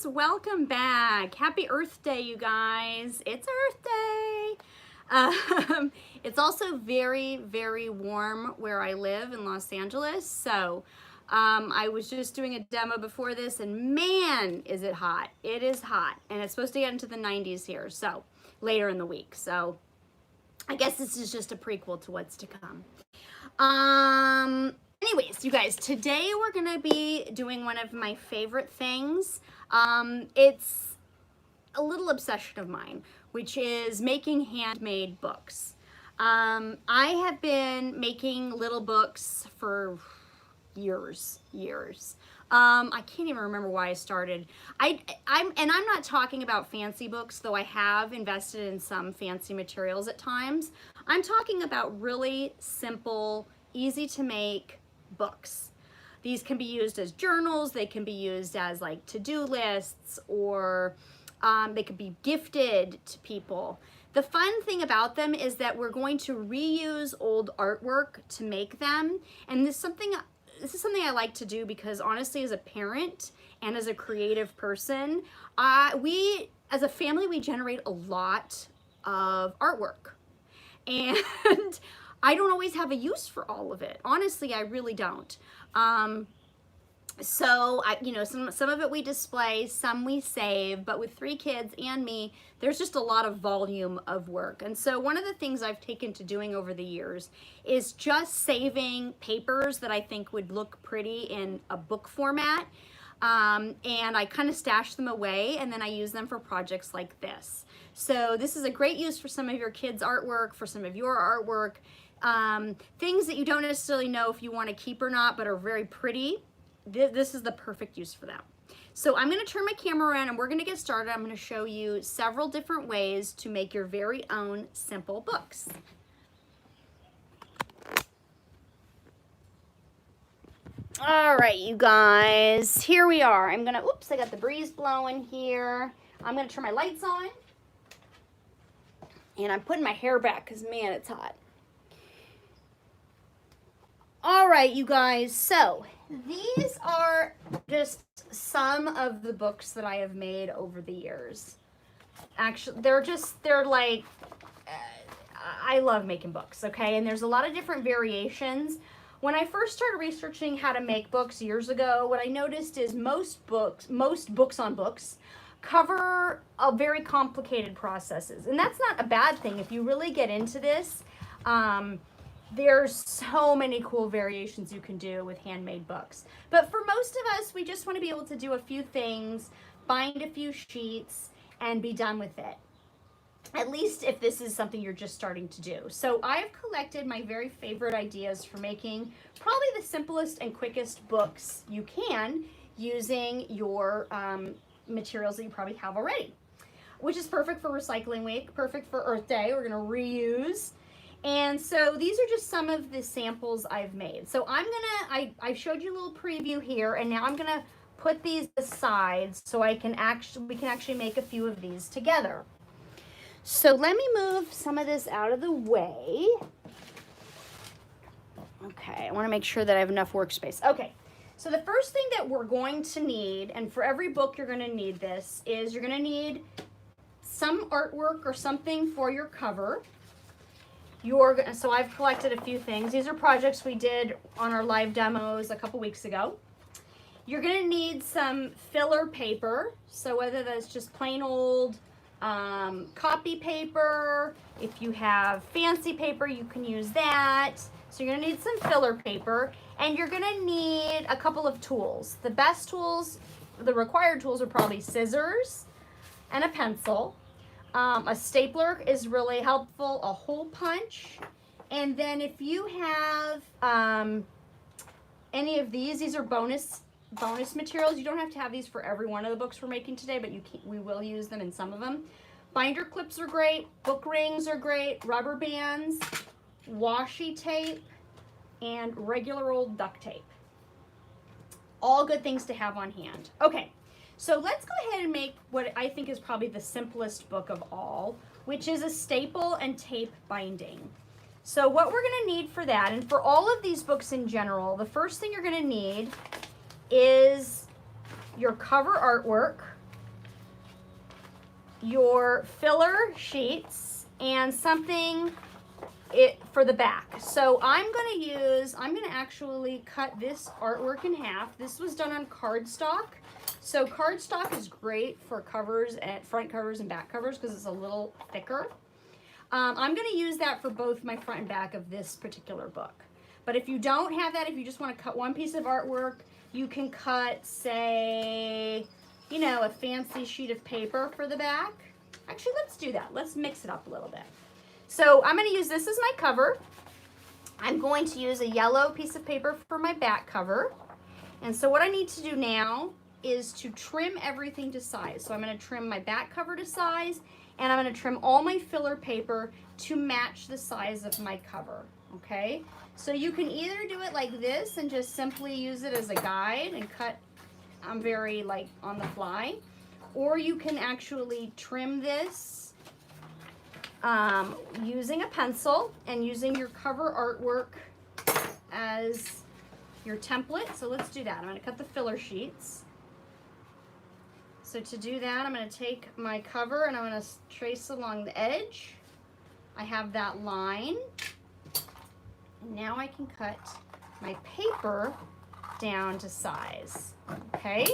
friends, welcome back. Happy Earth Day, you guys. It's Earth Day. It's also very, very warm where I live in Los Angeles. So I was just doing a demo before this and man, is it hot. It is hot and it's supposed to get into the 90s here. So later in the week. So I guess this is just a prequel to what's to come. Anyways, you guys, today we're gonna be doing one of my favorite things. It's a little obsession of mine, which is making handmade books. I have been making little books for years. I can't even remember why I started. I'm not talking about fancy books, though I have invested in some fancy materials at times. I'm talking about really simple, easy to make books. These can be used as journals, they can be used as like to-do lists, or they could be gifted to people. The fun thing about them is that we're going to reuse old artwork to make them, and this is something I like to do because honestly, as a parent and as a creative person, we as a family, we generate a lot of artwork, and I don't always have a use for all of it. Honestly, I really don't. So some of it we display, some we save, but with 3 kids and me, there's just a lot of volume of work. And so one of the things I've taken to doing over the years is just saving papers that I think would look pretty in a book format. And I kind of stash them away and then I use them for projects like this. So this is a great use for some of your kids' artwork, for some of your artwork, things that you don't necessarily know if you want to keep or not, but are very pretty. This is the perfect use for them. So I'm going to turn my camera around and we're going to get started. I'm going to show you several different ways to make your very own simple books. All right, you guys, here we are. I got the breeze blowing here. I'm going to turn my lights on. And I'm putting my hair back because, man, it's hot. All right, you guys, so these are just some of the books that I have made over the years. Actually, I love making books, okay? And there's a lot of different variations. When I first started researching how to make books years ago, what I noticed is most books on books cover a very complicated processes. And that's not a bad thing if you really get into this. There's so many cool variations you can do with handmade books. But for most of us, we just want to be able to do a few things, bind a few sheets, and be done with it. At least if this is something you're just starting to do. So I've collected my very favorite ideas for making probably the simplest and quickest books you can using your materials that you probably have already, which is perfect for Recycling Week, perfect for Earth Day. We're going to reuse. And so these are just some of the samples I've made. So I showed you a little preview here, and now I'm gonna put these aside so we can actually make a few of these together. So let me move some of this out of the way. Okay, I wanna make sure that I have enough workspace. Okay, so the first thing that we're going to need, and for every book you're gonna need this, is you're gonna need some artwork or something for your cover. So I've collected a few things. These are projects we did on our live demos a couple weeks ago. You're gonna need some filler paper. So whether that's just plain old copy paper, if you have fancy paper, you can use that. So you're gonna need some filler paper, and you're gonna need a couple of tools. The best tools, the required tools are probably scissors and a pencil. A stapler is really helpful, a hole punch, and then if you have any of these are bonus materials. You don't have to have these for every one of the books we're making today, but we will use them in some of them. Binder clips are great, book rings are great, rubber bands, washi tape, and regular old duct tape. All good things to have on hand. Okay. So let's go ahead and make what I think is probably the simplest book of all, which is a staple and tape binding. So what we're going to need for that, and for all of these books in general, the first thing you're going to need is your cover artwork. your filler sheets and something for the back. So I'm gonna actually cut this artwork in half. This was done on cardstock. So cardstock is great for covers and front covers and back covers because it's a little thicker. I'm gonna use that for both my front and back of this particular book. But if you don't have that, if you just wanna cut one piece of artwork, you can cut, say, you know, a fancy sheet of paper for the back. Actually, let's do that. Let's mix it up a little bit. So I'm going to use this as my cover. I'm going to use a yellow piece of paper for my back cover. And so what I need to do now is to trim everything to size. So I'm going to trim my back cover to size, and I'm going to trim all my filler paper to match the size of my cover. Okay? So you can either do it like this and just simply use it as a guide and cut. I'm very like on the fly. Or you can actually trim this using a pencil and using your cover artwork as your template. So let's do that. I'm going to cut the filler sheets. So to do that, I'm going to take my cover and I'm going to trace along the edge. I have that line. And now I can cut my paper down to size. Okay?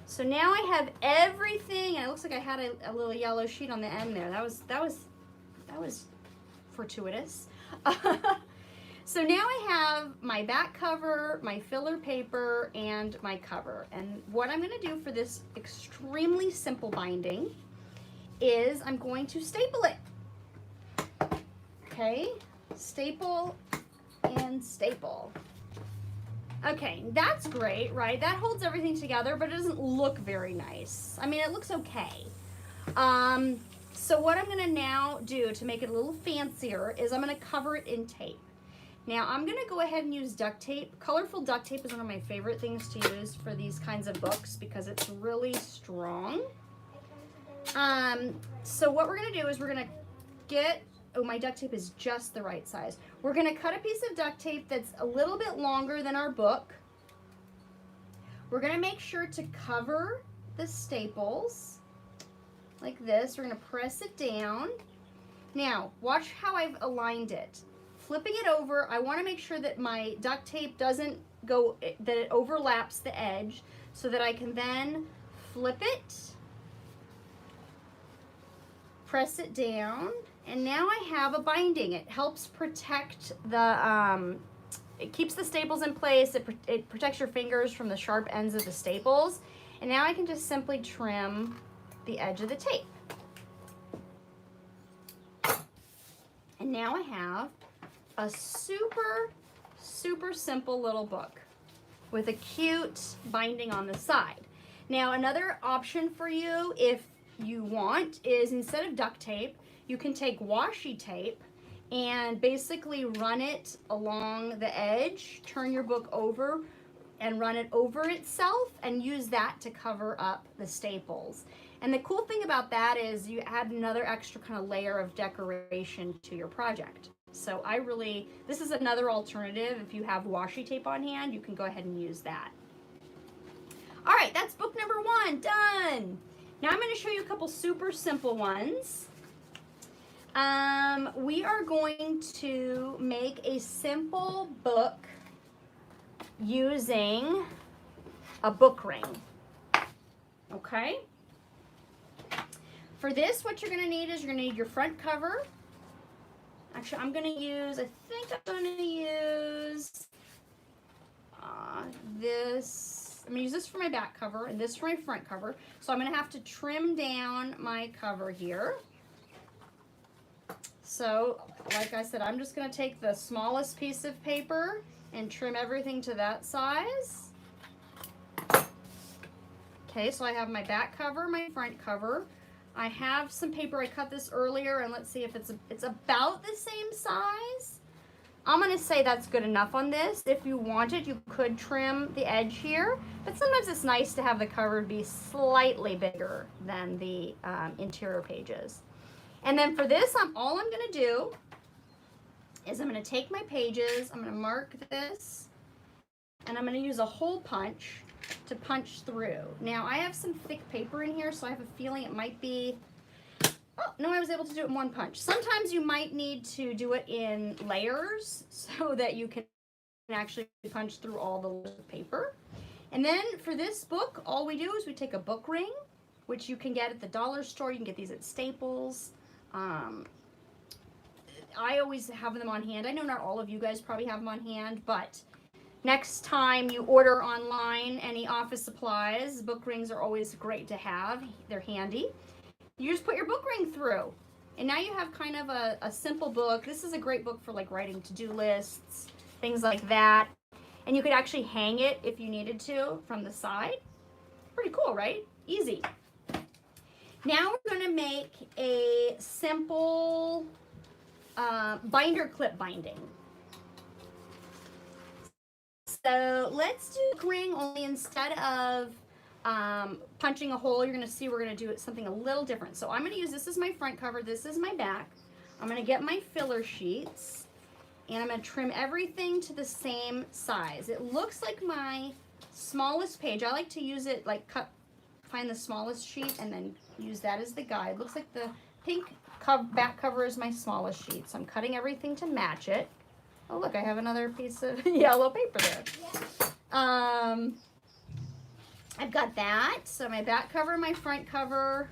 So now I have everything, and it looks like I had a little yellow sheet on the end there. That was fortuitous. So now I have my back cover, my filler paper, and my cover. And what I'm going to do for this extremely simple binding is I'm going to staple it. Okay, staple and staple. Okay, that's great, right? That holds everything together, but it doesn't look very nice. I mean, it looks okay. So what I'm gonna now do to make it a little fancier is I'm gonna cover it in tape. Now I'm gonna go ahead and use duct tape. Colorful duct tape is one of my favorite things to use for these kinds of books because it's really strong. So what we're gonna do is we're gonna get, oh, my duct tape is just the right size. We're gonna cut a piece of duct tape that's a little bit longer than our book. We're gonna make sure to cover the staples like this. We're gonna press it down. Now, watch how I've aligned it. Flipping it over, I wanna make sure that my duct tape doesn't go, that it overlaps the edge so that I can then flip it, press it down, and now I have a binding. It helps protect the, it keeps the staples in place. It protects your fingers from the sharp ends of the staples. And now I can just simply trim the edge of the tape. And now I have a super, super simple little book with a cute binding on the side. Now another option for you, if you want, is instead of duct tape, you can take washi tape and basically run it along the edge, turn your book over and run it over itself and use that to cover up the staples. And the cool thing about that is you add another extra kind of layer of decoration to your project. So this is another alternative. If you have washi tape on hand, you can go ahead and use that. All right, that's book number 1, done. Now I'm going to show you a couple super simple ones. We are going to make a simple book using a book ring. Okay? For this, what you're going to need is you're going to need your front cover. Actually, I'm going to use this. I'm going to use this for my back cover and this for my front cover. So I'm going to have to trim down my cover here. So, like I said, I'm just going to take the smallest piece of paper and trim everything to that size. Okay, so I have my back cover, my front cover. I have some paper. I cut this earlier, and let's see if it's about the same size. I'm going to say that's good enough on this. If you wanted, you could trim the edge here, but sometimes it's nice to have the cover be slightly bigger than the interior pages. And then for this, all I'm going to do is I'm going to take my pages, I'm going to mark this, and I'm going to use a hole punch to punch through. Now I have some thick paper in here, so I have a feeling it might be, oh, no, I was able to do it in one punch. Sometimes you might need to do it in layers so that you can actually punch through all the layers of paper. And then for this book, all we do is we take a book ring, which you can get at the dollar store. You can get these at Staples. I always have them on hand. I know not all of you guys probably have them on hand, but next time you order online any office supplies, book rings are always great to have. They're handy. You just put your book ring through, and now you have kind of a simple book. This is a great book for like writing to-do lists, things like that. And you could actually hang it if you needed to from the side. Pretty cool, right? Easy. Now we're going to make a simple binder clip binding. So let's do the ring, only instead of punching a hole, you're going to see we're going to do it something a little different. So I'm going to use, this is my front cover, this is my back. I'm going to get my filler sheets, and I'm going to trim everything to the same size. It looks like my smallest page. I like to use it, like find the smallest sheet and then use that as the guide. Looks like the pink back cover is my smallest sheet, so I'm cutting everything to match it. Oh look, I have another piece of yellow paper there. I've got that, so my back cover and my front cover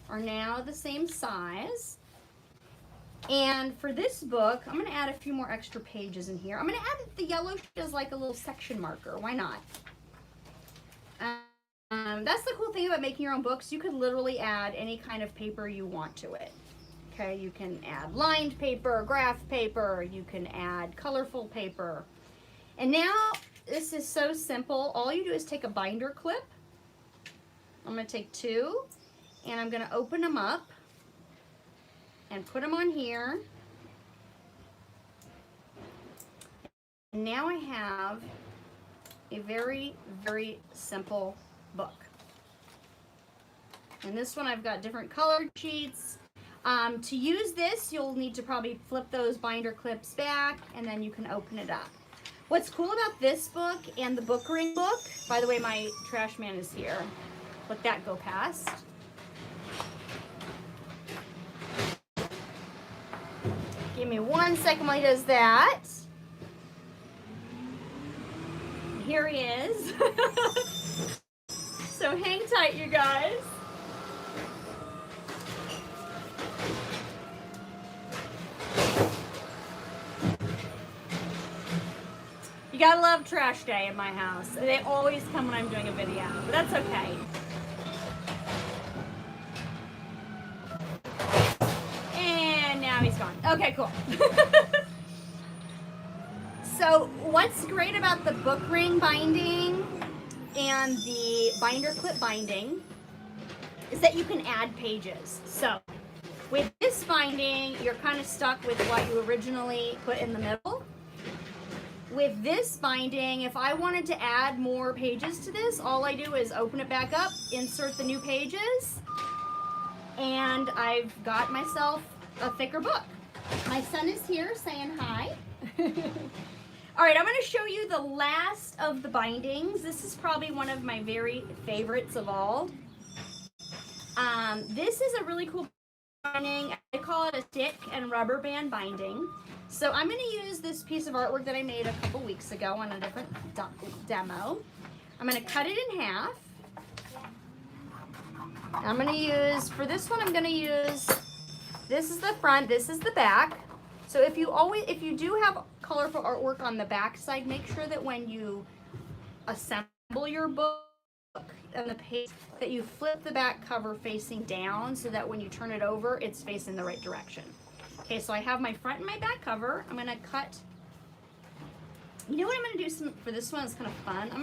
are now the same size. And for this book, I'm going to add a few more extra pages in here. I'm going to add the yellow as like a little section marker. Why not? That's the cool thing about making your own books. You could literally add any kind of paper you want to it. Okay, you can add lined paper, graph paper, you can add colorful paper. And now, this is so simple. All you do is take a binder clip. I'm going to take two, and I'm going to open them up and put them on here. And now I have a very, very simple book. And this one I've got different colored sheets. To use this, you'll need to probably flip those binder clips back, and then you can open it up. What's cool about this book and the book ring book, by the way, my trash man is here. Let that go past. Give me 1 second while he does that. Here he is. So hang tight, you guys. You gotta love trash day in my house. They always come when I'm doing a video, but that's okay. And now he's gone. Okay, cool. So what's great about the book ring binding and the binder clip binding is that you can add pages. So with this binding, you're kind of stuck with what you originally put in the middle. With this binding, if I wanted to add more pages to this, all I do is open it back up, insert the new pages, and I've got myself a thicker book. My son is here saying hi. All right, I'm going to show you the last of the bindings. This is probably one of my very favorites of all. This is a really cool binding. I call it a stick and rubber band binding. So I'm going to use this piece of artwork that I made a couple weeks ago on a different demo. I'm going to cut it in half. I'm going to use, for this one, I'm going to use, this is the front, this is the back. So if you do have colorful artwork on the back side, make sure that when you assemble your book and the page, that you flip the back cover facing down so that when you turn it over, it's facing the right direction. Okay, so I have my front and my back cover. I'm gonna cut, you know what I'm gonna do for this one is kind of fun. I'm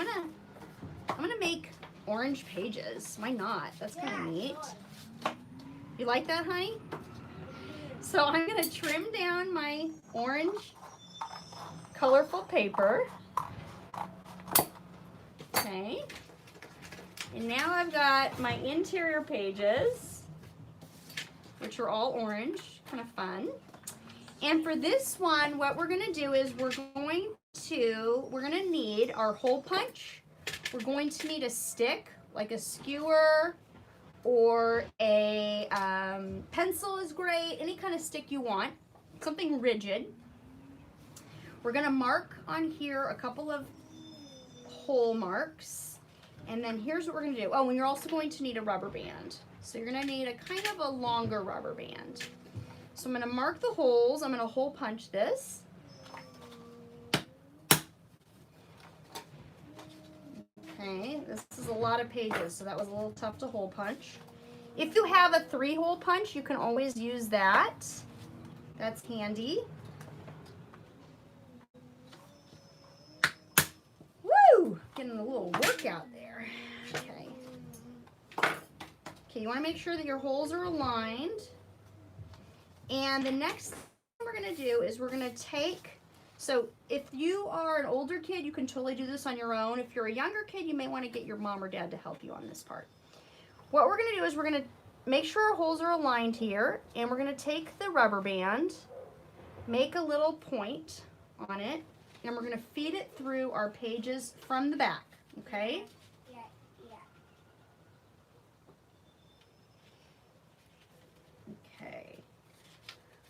gonna make orange pages. Why not? That's kind of neat. You like that, honey? So I'm gonna trim down my orange colorful paper. Okay. And now I've got my interior pages, which are all orange. Kind of fun. And for this one, what we're going to do is we're going to need our hole punch, we're going to need a stick, like a skewer or a pencil is great, any kind of stick you want, something rigid. We're gonna mark on here a couple of hole marks, and then here's what we're gonna do. Oh, and you're also going to need a rubber band. So you're gonna need a kind of a longer rubber band. So I'm gonna mark the holes. I'm gonna hole punch this. Okay, this is a lot of pages, so that was a little tough to hole punch. If you have a 3-hole punch, you can always use that. That's handy. Woo! Getting a little workout there. Okay. Okay, you want to make sure that your holes are aligned. And the next thing we're going to do is we're going to take, so if you are an older kid, you can totally do this on your own. If you're a younger kid, you may want to get your mom or dad to help you on this part. What we're going to do is we're going to make sure our holes are aligned here, and we're going to take the rubber band, make a little point on it, and we're going to feed it through our pages from the back, okay? Okay.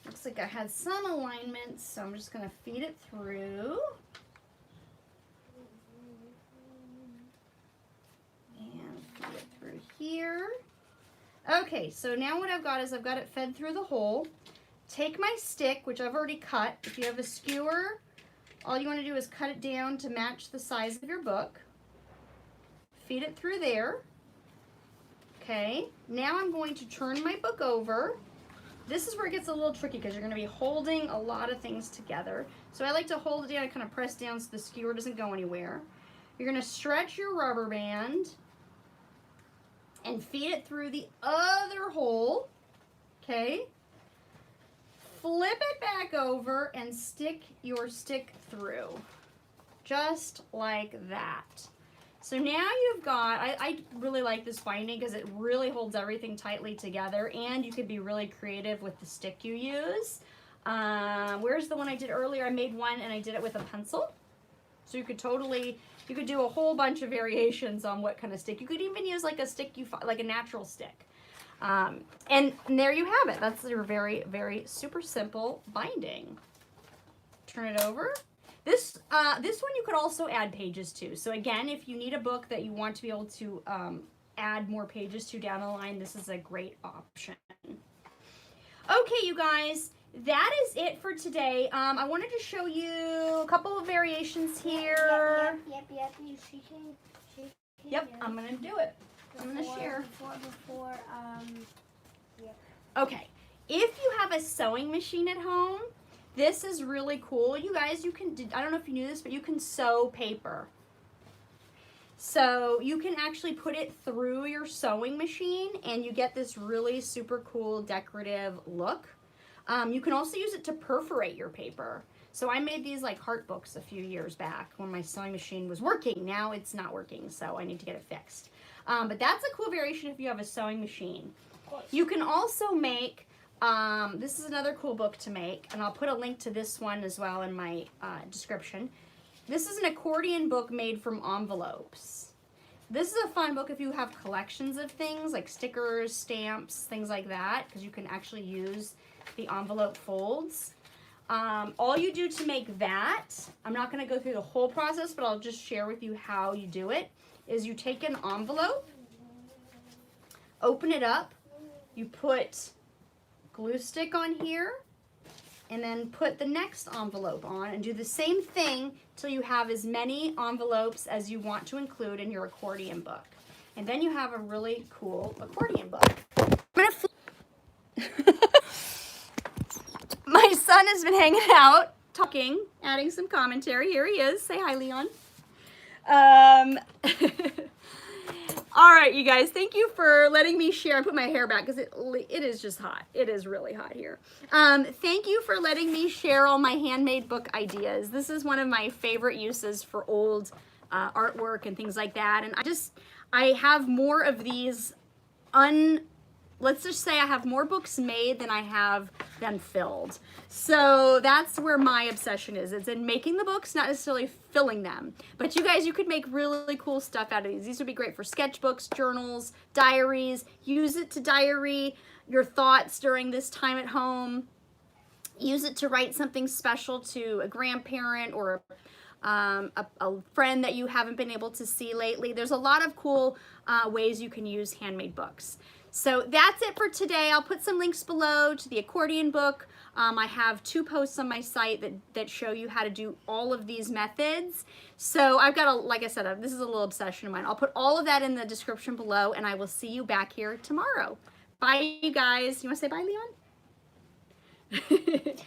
Looks like I had some alignment, so I'm just going to feed it through. And feed it through here. Okay, so now what I've got is I've got it fed through the hole. Take my stick, which I've already cut. If you have a skewer, all you want to do is cut it down to match the size of your book. Feed it through there. Okay, now I'm going to turn my book over. This is where it gets a little tricky because you're going to be holding a lot of things together. So I like to hold it down and kind of press down so the skewer doesn't go anywhere. You're going to stretch your rubber band and feed it through the other hole, okay? Flip it back over and stick your stick through, just like that. So now you've got, I really like this binding because it really holds everything tightly together, and you could be really creative with the stick you use. Where's the one I did earlier? I made one and I did it with a pencil. So you could totally, you could do a whole bunch of variations on what kind of stick. You could even use like a stick, like a natural stick. And there you have it. That's your very, very super simple binding. Turn it over. This one you could also add pages to. So again, if you need a book that you want to be able to add more pages to down the line, this is a great option. Okay, you guys, that is it for today. I wanted to show you a couple of variations here. Yep, I'm going to do it. I'm going to share. Okay, if you have a sewing machine at home, this is really cool. You guys, you can, I don't know if you knew this, but you can sew paper. So you can actually put it through your sewing machine and you get this really super cool decorative look. You can also use it to perforate your paper. So I made these like heart books a few years back when my sewing machine was working. Now it's not working, so I need to get it fixed. But that's a cool variation if you have a sewing machine. You can also make, this is another cool book to make, and I'll put a link to this one as well in my description. This is an accordion book made from envelopes. This is a fun book if you have collections of things like stickers, stamps, things like that, because you can actually use the envelope folds. All you do to make that, I'm not going to go through the whole process, but I'll just share with you how you do it, is you take an envelope, open it up, you put glue stick on here, and then put the next envelope on and do the same thing till you have as many envelopes as you want to include in your accordion book. And then you have a really cool accordion book. My son has been hanging out, talking, adding some commentary. Here he is. Say hi, Leon. All right, you guys, thank you for letting me share. I put my hair back because it is just hot. It is really hot here. Thank you for letting me share all my handmade book ideas. This is one of my favorite uses for old artwork and things like that. And I have more of these let's just say I have more books made than I have them filled. So that's where my obsession is. It's in making the books, not necessarily filling them. But you guys, you could make really cool stuff out of these. These would be great for sketchbooks, journals, diaries. Use it to diary your thoughts during this time at home. Use it to write something special to a grandparent or a friend that you haven't been able to see lately. There's a lot of cool ways you can use handmade books. So that's it for today. I'll put some links below to the accordion book. I have 2 posts on my site that show you how to do all of these methods. So I've got like I said, this is a little obsession of mine. I'll put all of that in the description below, and I will see you back here tomorrow. Bye, you guys. You want to say bye, Leon?